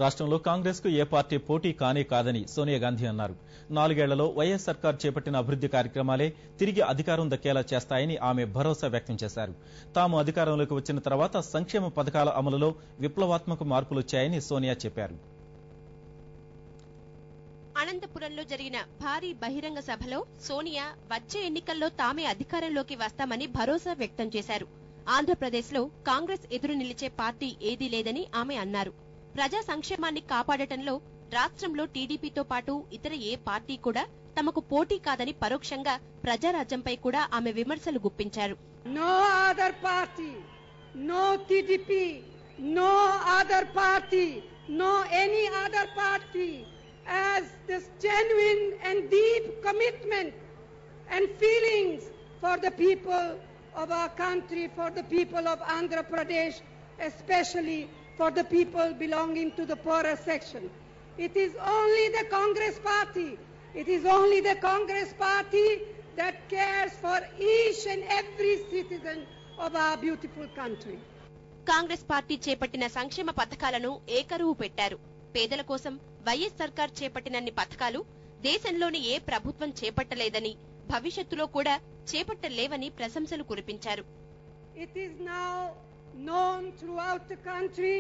రాష్ట్రంలో కాంగ్రెస్ కు ఏ పార్టీ పోటీ కానే కాదని సోనియా గాంధీ అన్నారు. 4 ఏళ్లలో వైఎస్ సర్కార్ చేపట్టిన అభివృద్ది కార్యక్రమాలే తిరిగి అధికారం దక్కేలా చేస్తాయని ఆమె భరోసా వ్యక్తం చేశారు. తాము అధికారంలోకి వచ్చిన తర్వాత సంక్షేమ పథకాల అమలులో విప్లవాత్మక మార్పులొచ్చాయని సోనియా చెప్పారు. అనంతపురంలో జరిగిన భారీ బహిరంగ సభలో సోనియా వచ్చే ఎన్నికల్లో తామే అధికారంలోకి వస్తామని భరోసా వ్యక్తం చేశారు. ఆంధ్రప్రదేశ్లో కాంగ్రెస్ ఎదురు నిలిచే పార్టీ ఏదీ లేదని ఆమె అన్నారు. ప్రజా సంక్షేమాన్ని కాపాడటంలో రాష్ట్రంలో టీడీపీతో పాటు ఇతర ఏ పార్టీ కూడా తమకు పోటీ కాదని పరోక్షంగా ప్రజారాజ్యంపై కూడా ఆమె విమర్శలు గుప్పించారు. No other party, no TDP, no other party, no any other party as this genuine and deep commitment and feelings for the people of our country, for the people of Andhra Pradesh, especially for the people belonging to the poorer section. It is only the Congress party, it is only the Congress party that cares for each and every citizen of our beautiful country. Congress party చేపట్టిన సంక్షేమ పథకాలను ఏకరువు పెట్టారు. పేదల కోసం YS సర్కార్ చేపట్టినన్ని పథకాలు దేశంలోని ఏ ప్రభుత్వం చేపట్టలేదని, భవిష్యత్తులో కూడా చేపట్టలేవని ప్రశంసలు కురిపించారు. It is now known throughout the country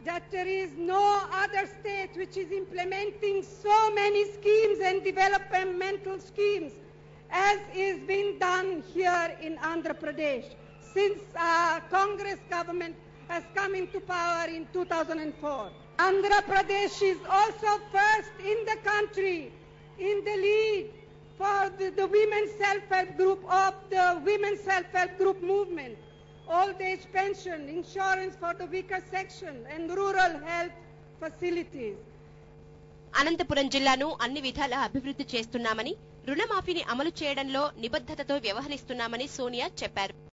that there is no other state which is implementing so many schemes and developmental schemes as is being done here in Andhra Pradesh since our Congress government has come into power in 2004. Andhra Pradesh is also first in the country in the lead for the women's self-help group of the women's self-help group movement, old age pension, insurance for the weaker section and rural health facilities. Anantapuram జిల్లాను అన్ని విధాలా అభివృద్ధి చేస్తున్నామని, రుణమాఫీని అమలు చేయడంలో నిబద్ధతతో వ్యవహరిస్తున్నామని సోనియా చెప్పారు.